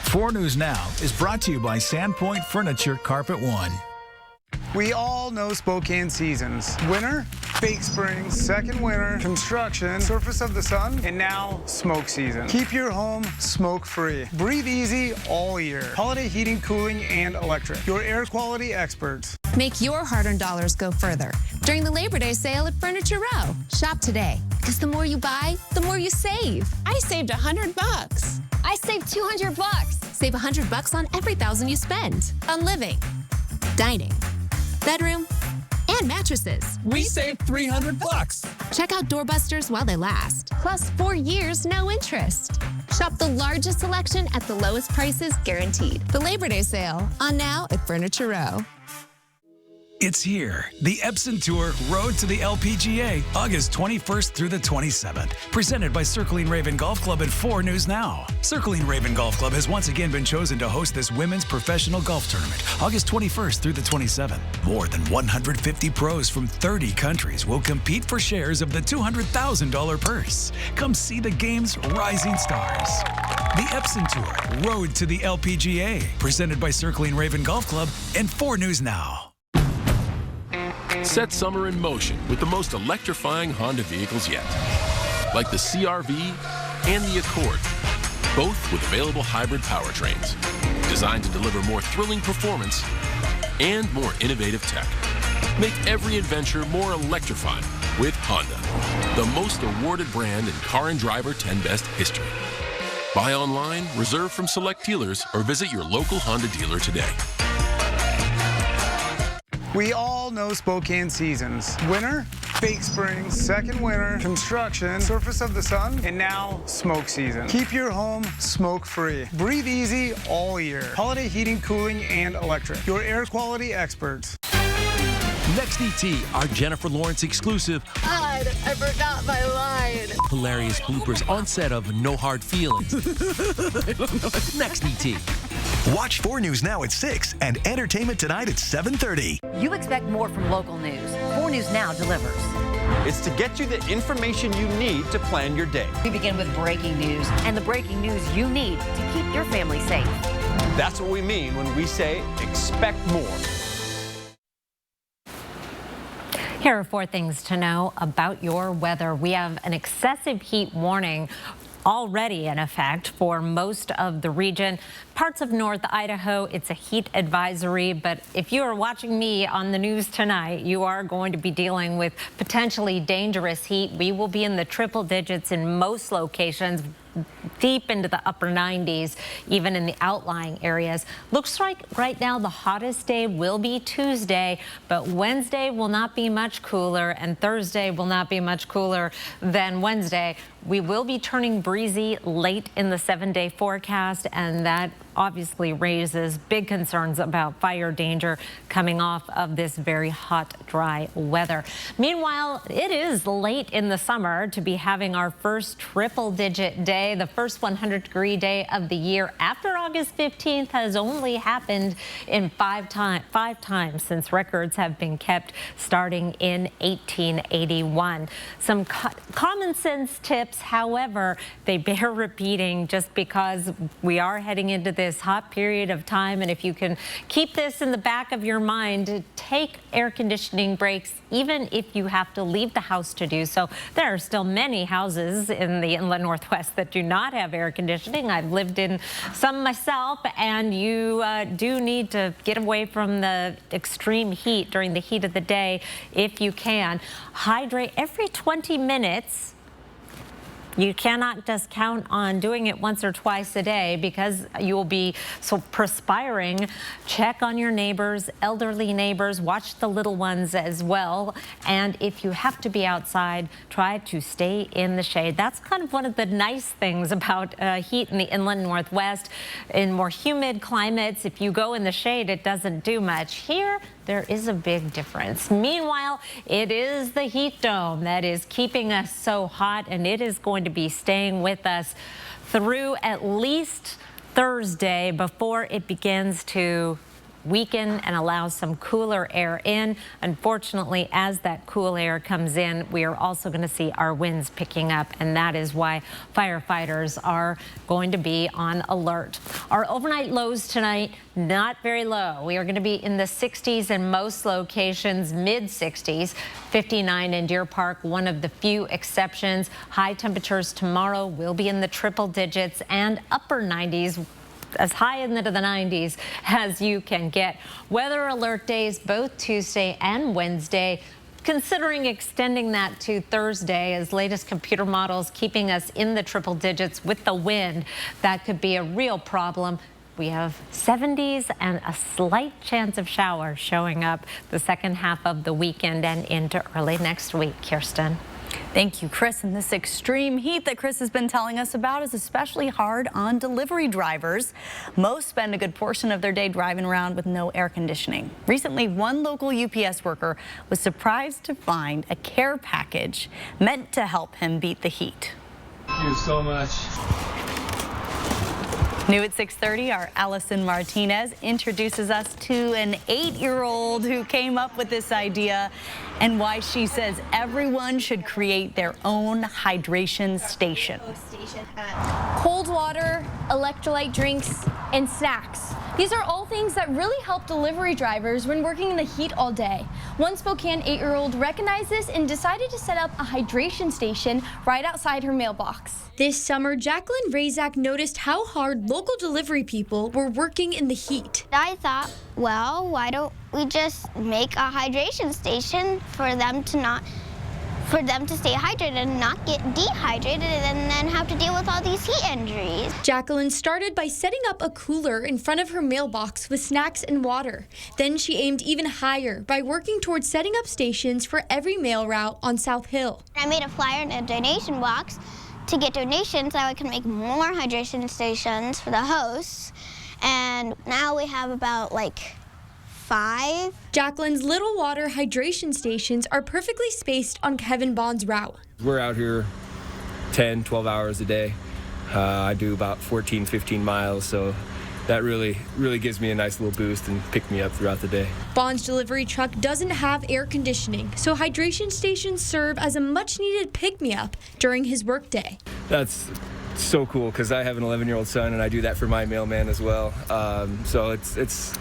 4 News Now is brought to you by Sandpoint Furniture Carpet One. We all know Spokane seasons. Winter, fake spring, second winter, construction, surface of the sun, and now smoke season. Keep your home smoke-free. Breathe easy all year. Holiday heating, cooling, and electric. Your air quality experts. Make your hard-earned dollars go further during the Labor Day sale at Furniture Row. Shop today, because the more you buy, the more you save. I saved $100. I saved $200. Save $100 on every $1,000 you spend on living, dining, bedroom, and mattresses. We saved $300. Check out doorbusters while they last. Plus 4 years, no interest. Shop the largest selection at the lowest prices guaranteed. The Labor Day sale on now at Furniture Row. It's here. The Epson Tour Road to the LPGA, August 21st through the 27th. Presented by Circling Raven Golf Club and 4 News Now. Circling Raven Golf Club has once again been chosen to host this women's professional golf tournament, August 21st through the 27th. More than 150 pros from 30 countries will compete for shares of the $200,000 purse. Come see the game's rising stars. The Epson Tour Road to the LPGA, presented by Circling Raven Golf Club and 4 News Now. Set summer in motion with the most electrifying Honda vehicles yet. Like the CR-V and the Accord, both with available hybrid powertrains. Designed to deliver more thrilling performance and more innovative tech. Make every adventure more electrifying with Honda, the most awarded brand in Car and Driver 10 Best history. Buy online, reserve from select dealers, or visit your local Honda dealer today. We all know Spokane seasons. Winter, fake spring, second winter, construction, surface of the sun, and now smoke season. Keep your home smoke-free. Breathe easy all year. Holiday heating, cooling, and electric. Your air quality experts. Next ET, our Jennifer Lawrence exclusive. God, I forgot my line. Hilarious bloopers on set of No Hard Feelings. Next ET. Watch 4 News Now at 6 and Entertainment Tonight at 7:30. You expect more from local news. 4 News Now delivers. It's to get you the information you need to plan your day. We begin with breaking news and the breaking news you need to keep your family safe. That's what we mean when we say expect more. Here are 4 things to know about your weather. We have an excessive heat warning already in effect for most of the region. Parts of North Idaho, it's a heat advisory, but if you are watching me on the news tonight, you are going to be dealing with potentially dangerous heat. We will be in the triple digits in most locations, deep into the upper 90s, even in the outlying areas. Looks like right now the hottest day will be Tuesday, but Wednesday will not be much cooler, and Thursday will not be much cooler than Wednesday. We will be turning breezy late in the 7-day forecast, and that obviously raises big concerns about fire danger coming off of this very hot, dry weather. Meanwhile, it is late in the summer to be having our first triple-digit day. The first 100-degree day of the year after August 15th has only happened in five times since records have been kept starting in 1881. Some common sense tips, however, they bear repeating just because we are heading into this hot period of time, and if you can keep this in the back of your mind, take air conditioning breaks even if you have to leave the house to do so. There are still many houses in the inland Northwest that do not have air conditioning. I've lived in some myself, and you do need to get away from the extreme heat during the heat of the day if you can. Hydrate every 20 minutes. You cannot just count on doing it once or twice a day because you will be so perspiring. Check on your neighbors, elderly neighbors, watch the little ones as well. And if you have to be outside, try to stay in the shade. That's kind of one of the nice things about heat in the inland Northwest. In more humid climates, if you go in the shade, it doesn't do much. Here, there is a big difference. Meanwhile, it is the heat dome that is keeping us so hot, and it is going to be staying with us through at least Thursday before it begins to weaken and allow some cooler air in. Unfortunately, as that cool air comes in, we are also going to see our winds picking up, and that is why firefighters are going to be on alert. Our overnight lows tonight, not very low. We are going to be in the 60s in most locations, mid 60s, 59 in Deer Park, one of the few exceptions. High temperatures tomorrow will be in the triple digits and upper 90s, as high into the 90s as you can get. Weather alert days both Tuesday and Wednesday, considering extending that to Thursday as latest computer models keeping us in the triple digits with the wind. That could be a real problem. We have 70s and a slight chance of showers showing up the second half of the weekend and into early next week. Kirsten. Thank you, Chris. And this extreme heat that Chris has been telling us about is especially hard on delivery drivers. Most spend a good portion of their day driving around with no air conditioning. Recently, one local UPS worker was surprised to find a care package meant to help him beat the heat. Thank you so much. New at 6:30, our Allison Martinez introduces us to an 8-year-old who came up with this idea and why she says everyone should create their own hydration station. Cold water, electrolyte drinks, and snacks. These are all things that really help delivery drivers when working in the heat all day. One Spokane 8-year-old recognized this and decided to set up a hydration station right outside her mailbox. This summer, Jacqueline Razak noticed how hard local delivery people were working in the heat. I thought, well, why don't we just make a hydration station for them to stay hydrated and not get dehydrated and then have to deal with all these heat injuries. Jacqueline started by setting up a cooler in front of her mailbox with snacks and water. Then she aimed even higher by working towards setting up stations for every mail route on South Hill. I made a flyer in a donation box to get donations so I can make more hydration stations for the hosts. And now we have about 5. Jacqueline's little water hydration stations are perfectly spaced on Kevin Bond's route. We're out here 10, 12 hours a day. I do about 14, 15 miles, so that really gives me a nice little boost and pick me up throughout the day. Bond's delivery truck doesn't have air conditioning, so hydration stations serve as a much-needed pick-me-up during his workday. That's so cool because I have an 11-year-old son and I do that for my mailman as well. So it's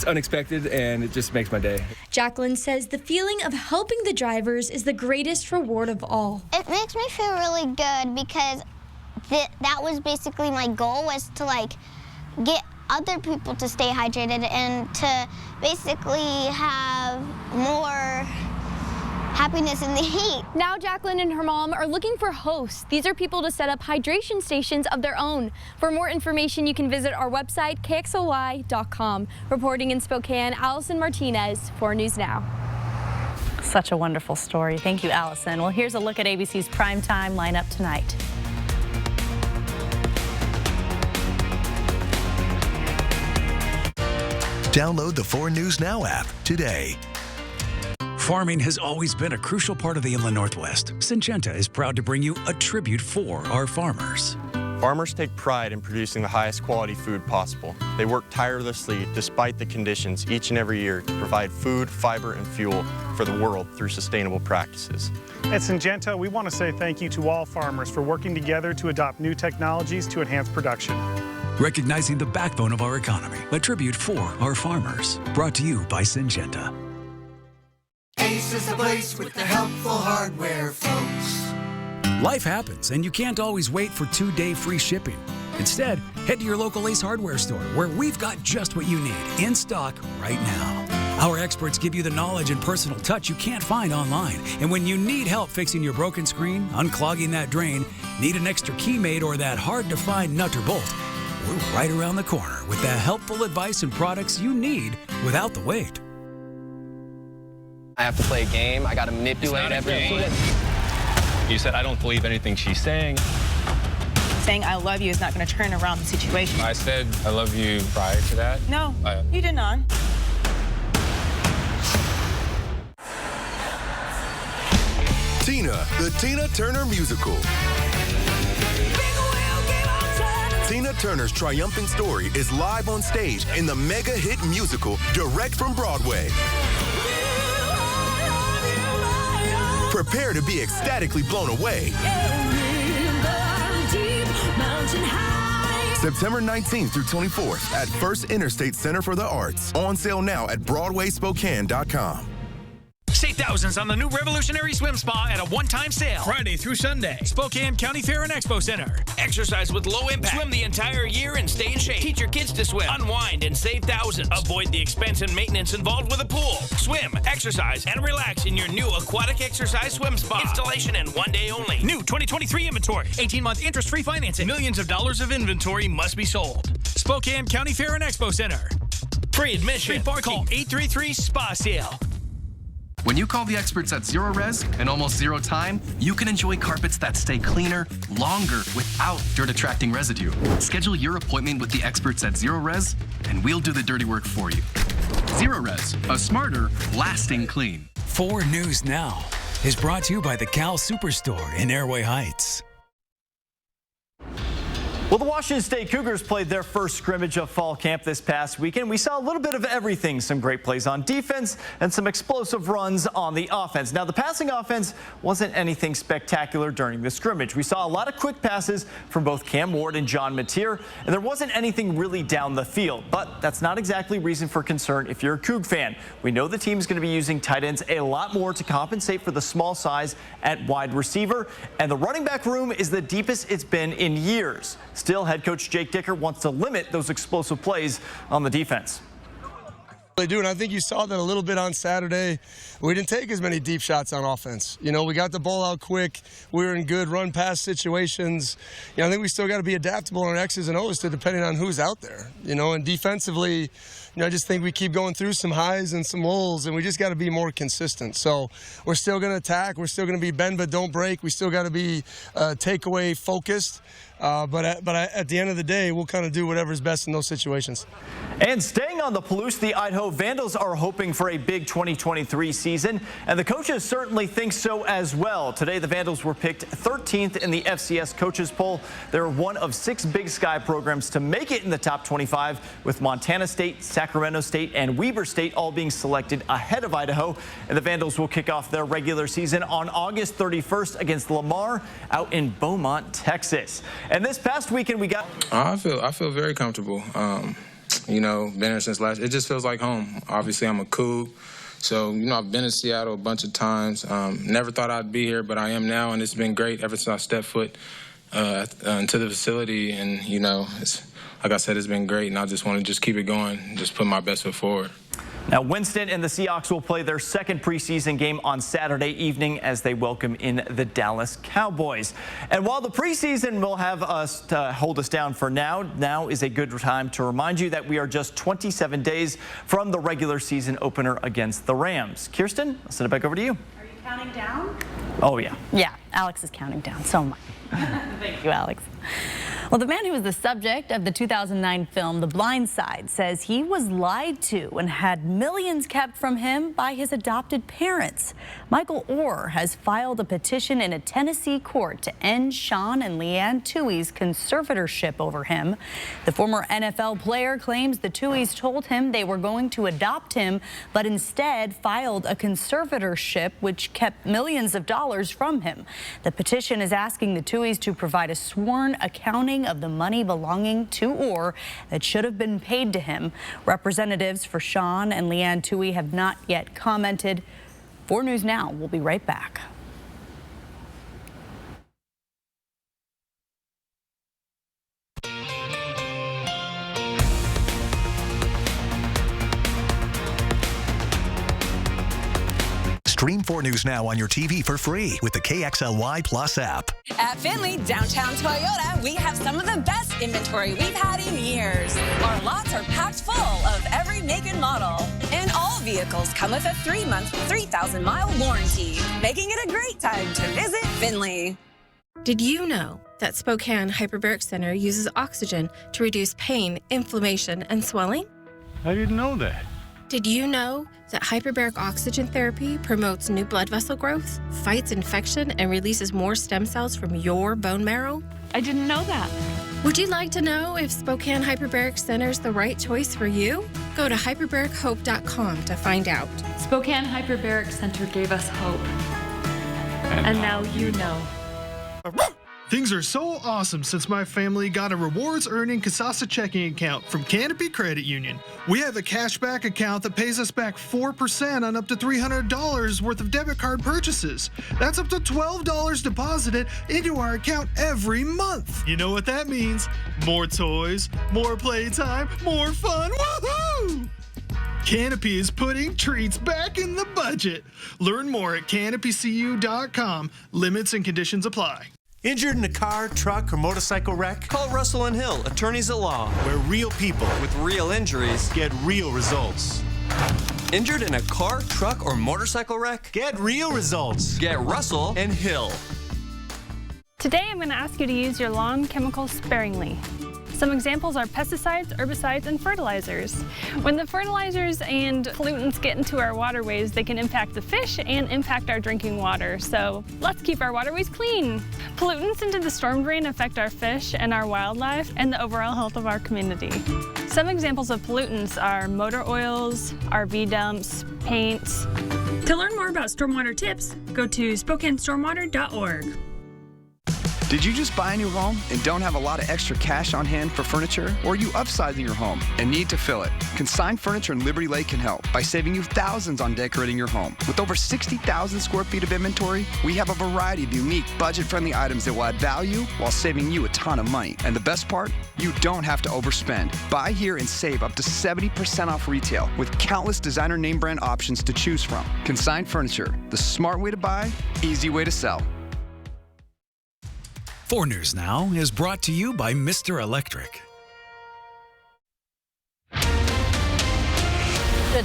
unexpected and it just makes my day. Jacqueline says the feeling of helping the drivers is the greatest reward of all. It makes me feel really good because that was basically my goal, was to get other people to stay hydrated and to basically have more happiness in the heat. Now Jacqueline and her mom are looking for hosts. These are people to set up hydration stations of their own. For more information, you can visit our website, kxly.com. Reporting in Spokane, Allison Martinez, 4 News Now. Such a wonderful story. Thank you, Allison. Well, here's a look at ABC's primetime lineup tonight. Download the 4 News Now app today. Farming has always been a crucial part of the Inland Northwest. Syngenta is proud to bring you a tribute for our farmers. Farmers take pride in producing the highest quality food possible. They work tirelessly despite the conditions each and every year to provide food, fiber, and fuel for the world through sustainable practices. At Syngenta, we want to say thank you to all farmers for working together to adopt new technologies to enhance production. Recognizing the backbone of our economy, a tribute for our farmers. Brought to you by Syngenta. Ace is the place with the helpful hardware, folks. Life happens, and you can't always wait for 2-day free shipping. Instead, head to your local Ace hardware store, where we've got just what you need in stock right now. Our experts give you the knowledge and personal touch you can't find online. And when you need help fixing your broken screen, unclogging that drain, need an extra key made, or that hard-to-find nut or bolt, we're right around the corner with the helpful advice and products you need without the wait. I have to play a game. I got to manipulate everything. You said, I don't believe anything she's saying. Saying I love you is not going to turn around the situation. I said, I love you prior to that. No, you did not. Tina, the Tina Turner Musical. Tina Turner's triumphant story is live on stage in the mega hit musical, direct from Broadway. Prepare to be ecstatically blown away. September 19th through 24th at First Interstate Center for the Arts. On sale now at BroadwaySpokane.com. Save thousands on the new revolutionary swim spa at a one-time sale. Friday through Sunday. Spokane County Fair and Expo Center. Exercise with low impact. Swim the entire year and stay in shape. Teach your kids to swim. Unwind and save thousands. Avoid the expense and maintenance involved with a pool. Swim, exercise, and relax in your new aquatic exercise swim spa. Installation in one day only. New 2023 inventory. 18-month interest-free financing. Millions of dollars of inventory must be sold. Spokane County Fair and Expo Center. Free admission. Free parking. Call 833-SPA-SALE. When you call the experts at Zero Res in almost zero time, you can enjoy carpets that stay cleaner longer without dirt-attracting residue. Schedule your appointment with the experts at Zero Res, and we'll do the dirty work for you. Zero Res, a smarter, lasting clean. 4 News Now is brought to you by the Cal Superstore in Airway Heights. Well, the Washington State Cougars played their first scrimmage of fall camp this past weekend. We saw a little bit of everything, some great plays on defense and some explosive runs on the offense. Now, the passing offense wasn't anything spectacular during the scrimmage. We saw a lot of quick passes from both Cam Ward and John Mateer, and there wasn't anything really down the field. But that's not exactly reason for concern if you're a Coug fan. We know the team's going to be using tight ends a lot more to compensate for the small size at wide receiver, and the running back room is the deepest it's been in years. Still, head coach Jake Dicker wants to limit those explosive plays on the defense. They do, and I think you saw that a little bit on Saturday. We didn't take as many deep shots on offense. You know, we got the ball out quick. We were in good run-pass situations. You know, I think we still got to be adaptable on our X's and O's depending on who's out there. You know, and defensively, you know, I just think we keep going through some highs and some lows, and we just got to be more consistent. So we're still going to attack. We're still going to be bend but don't break. We still got to be takeaway focused. But at the end of the day, we'll kind of do whatever's best in those situations. And staying on the Palouse, the Idaho Vandals are hoping for a big 2023 season, and the coaches certainly think so as well. Today, the Vandals were picked 13th in the FCS coaches poll. They're one of 6 Big Sky programs to make it in the top 25, with Montana State, Sacramento State, and Weber State all being selected ahead of Idaho. And the Vandals will kick off their regular season on August 31st against Lamar out in Beaumont, Texas. And this past weekend, we got... I feel very comfortable. You know, been here since last. It just feels like home. Obviously, I'm a Coug, so you know I've been in Seattle a bunch of times. Never thought I'd be here, but I am now, and it's been great ever since I stepped foot into the facility. And you know, like I said, it's been great, and I just want to keep it going, just put my best foot forward. Now, Winston and the Seahawks will play their second preseason game on Saturday evening as they welcome in the Dallas Cowboys. And while the preseason will have us hold us down for now is a good time to remind you that we are just 27 days from the regular season opener against the Rams. Kirsten, I'll send it back over to you. Are you counting down? Oh, yeah. Yeah, Alex is counting down. So am I. Thank you, Alex. Well, the man who was the subject of the 2009 film The Blind Side says he was lied to and had millions kept from him by his adopted parents. Michael Orr has filed a petition in a Tennessee court to end Sean and Leanne Tuohy's conservatorship over him. The former NFL player claims the Tuohys told him they were going to adopt him, but instead filed a conservatorship which kept millions of dollars from him. The petition is asking the Tuohys to provide a sworn accounting of the money belonging to Orr that should have been paid to him. Representatives for Sean and Leanne Tuohy have not yet commented. 4 News Now will be right back. Stream 4 News Now on your TV for free with the KXLY Plus app. At Findlay Downtown Toyota, we have some of the best inventory we've had in years. Our lots are packed full of every make and model. And all vehicles come with a 3-month, 3,000-mile warranty, making it a great time to visit Findlay. Did you know that Spokane Hyperbaric Center uses oxygen to reduce pain, inflammation, and swelling? I didn't know that. Did you know that hyperbaric oxygen therapy promotes new blood vessel growth, fights infection, and releases more stem cells from your bone marrow? I didn't know that. Would you like to know if Spokane Hyperbaric Center is the right choice for you? Go to hyperbarichope.com to find out. Spokane Hyperbaric Center gave us hope. And now you know. Things are so awesome since my family got a rewards-earning Kasasa checking account from Canopy Credit Union. We have a cashback account that pays us back 4% on up to $300 worth of debit card purchases. That's up to $12 deposited into our account every month. You know what that means? More toys, more playtime, more fun. Woohoo! Canopy is putting treats back in the budget. Learn more at canopycu.com. Limits and conditions apply. Injured in a car, truck, or motorcycle wreck? Call Russell and Hill, attorneys at law, Where real people with real injuries. get real results. Injured in a car, truck, or motorcycle wreck? Get real results. Get Russell and Hill. Today I'm going to ask you to use your lawn chemicals sparingly. Some examples are pesticides, herbicides, and fertilizers. When the fertilizers and pollutants get into our waterways, they can impact the fish and impact our drinking water. So let's keep our waterways clean. Pollutants into the storm drain affect our fish and our wildlife and the overall health of our community. Some examples of pollutants are motor oils, RV dumps, paints. To learn more about stormwater tips, go to SpokaneStormwater.org. Did you just buy a new home and don't have a lot of extra cash on hand for furniture? Or are you upsizing your home and need to fill it? Consigned Furniture in Liberty Lake can help by saving you thousands on decorating your home. With over 60,000 square feet of inventory, we have a variety of unique, budget-friendly items that will add value while saving you a ton of money. And the best part? You don't have to overspend. Buy here and save up to 70% off retail with countless designer name brand options to choose from. Consigned Furniture, the smart way to buy, easy way to sell. 4 News Now is brought to you by Mr. Electric.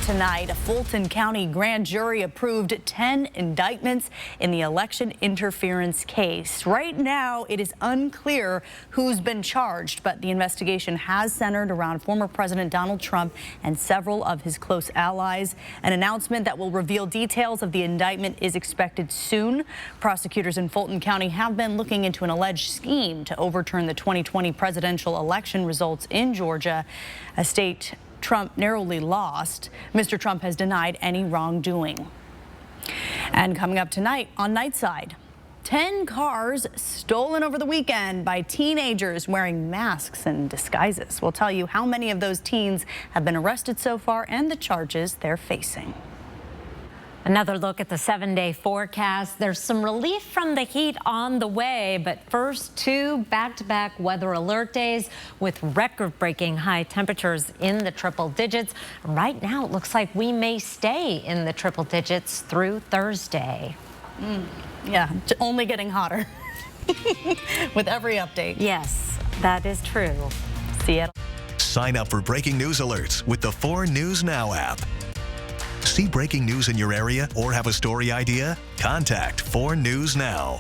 Tonight, a Fulton County grand jury approved 10 indictments in the election interference case. Right now, it is unclear who's been charged, but the investigation has centered around former President Donald Trump and several of his close allies. An announcement that will reveal details of the indictment is expected soon. Prosecutors in Fulton County have been looking into an alleged scheme to overturn the 2020 presidential election results in Georgia, a state Trump narrowly lost. Mr. Trump has denied any wrongdoing. And coming up tonight on Nightside, 10 cars stolen over the weekend by teenagers wearing masks and disguises. We'll tell you how many of those teens have been arrested so far and the charges they're facing. Another look at the 7-day forecast. There's some relief from the heat on the way, but first, 2 back-to-back weather alert days with record-breaking high temperatures in the triple digits. Right now, it looks like we may stay in the triple digits through Thursday. Yeah, only getting hotter with every update. Yes, that is true. Seattle. Sign up for breaking news alerts with the 4 News Now app. See breaking news in your area or have a story idea? Contact 4 News Now.